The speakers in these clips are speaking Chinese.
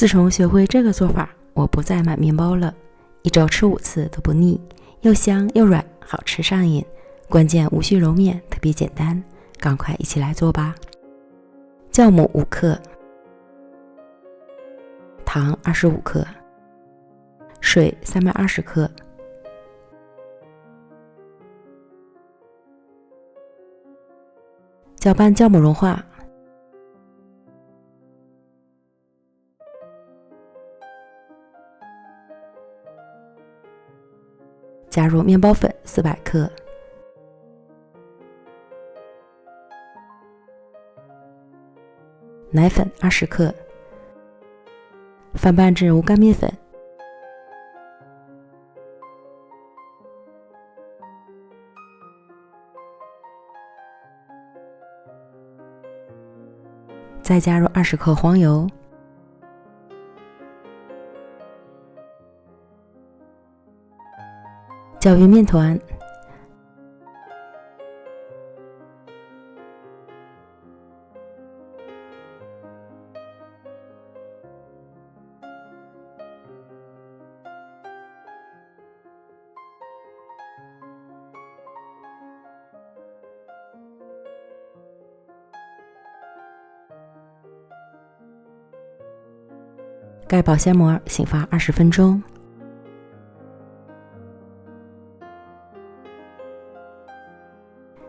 自从学会这个做法，我不再买面包了，一周吃5次都不腻，又香又软，好吃上瘾。关键无需揉面，特别简单，赶快一起来做吧。酵母5克，糖25克，水320克，搅拌酵母融化，加入面包粉400克，奶粉20克，翻拌至无干面粉，再加入20克黄油，搅匀面团，盖保鲜膜，醒发20分钟。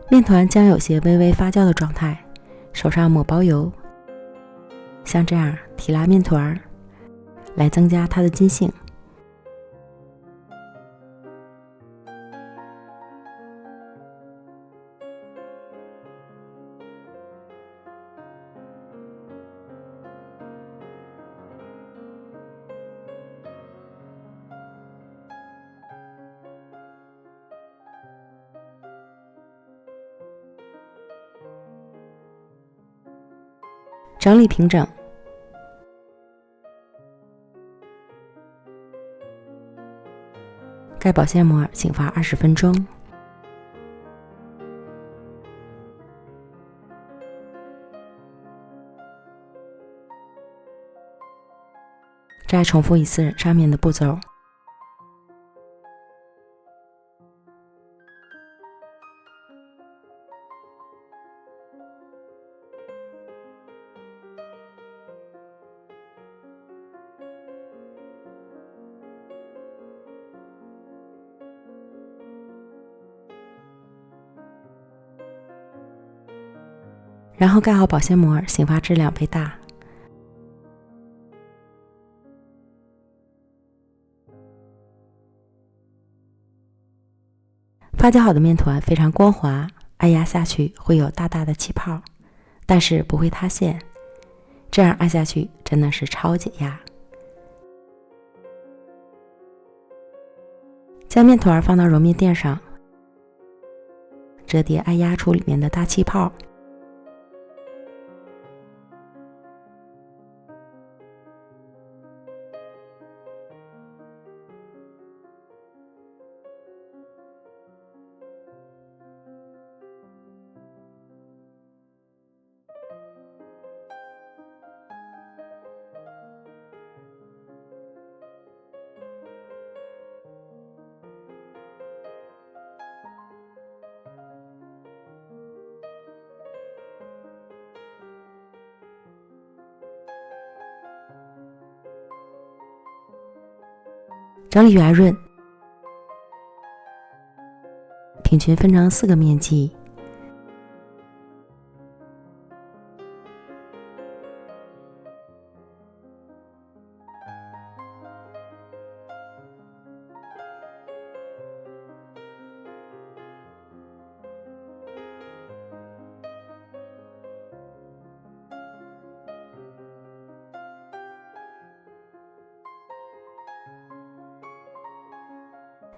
面团将有些微微发酵的状态，手上抹包油，像这样提拉面团，来增加它的筋性。整理平整，盖保鲜膜，醒发20分钟。再重复一次上面的步骤。然后盖好保鲜膜，醒发至2倍大。发酵好的面团非常光滑，按压下去会有大大的气泡，但是不会塌陷。这样按下去真的是超解压。将面团放到揉面垫上，折叠按压出里面的大气泡。整理圆润，平均分成4个面剂，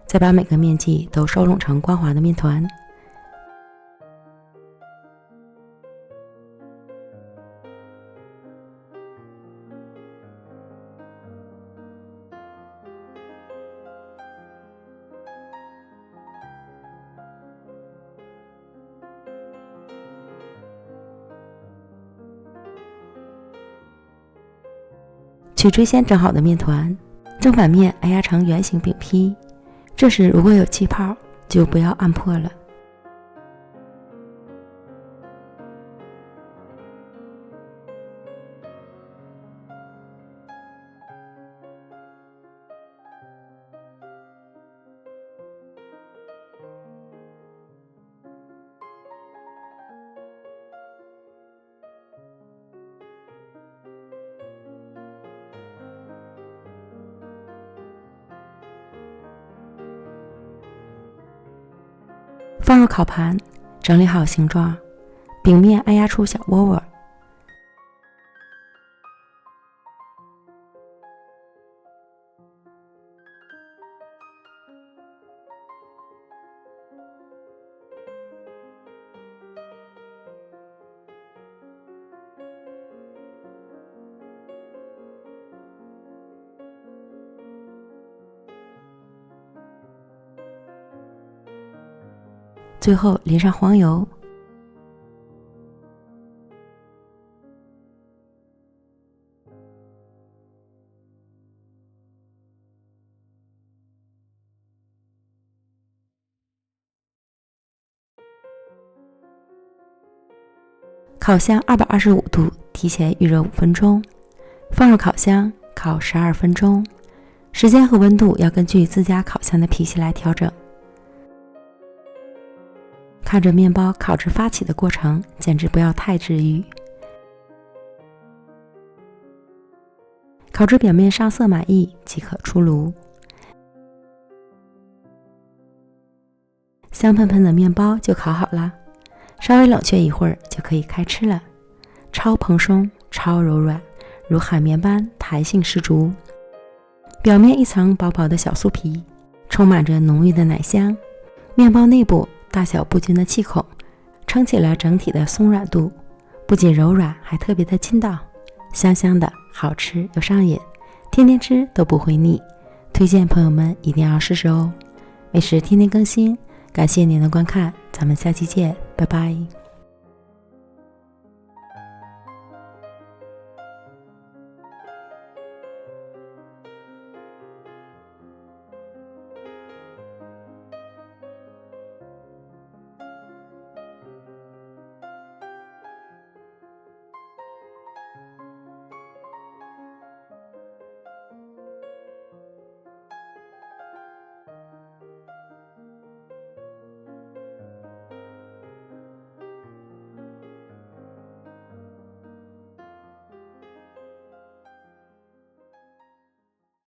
再把每个面剂都收拢成光滑的面团。取最先蒸好的面团，正反面按压成圆形饼坯，这时如果有气泡，就不要按破了。放入烤盘，整理好形状，饼面按压出小窝窝。最后淋上黄油，烤箱225度，提前预热5分钟，放入烤箱烤12分钟，时间和温度要根据自家烤箱的脾气来调整。看着面包烤至发起的过程，简直不要太治愈。烤至表面上色满意即可出炉。香喷喷的面包就烤好了，稍微冷却一会儿就可以开吃了。超蓬松，超柔软，如海绵般弹性十足。表面一层薄薄的小酥皮，充满着浓郁的奶香。面包内部大小不均的气孔撑起了整体的松软度，不仅柔软，还特别的筋道，香香的，好吃又上瘾，天天吃都不会腻。推荐朋友们一定要试试哦。美食天天更新，感谢您的观看，咱们下期见，拜拜。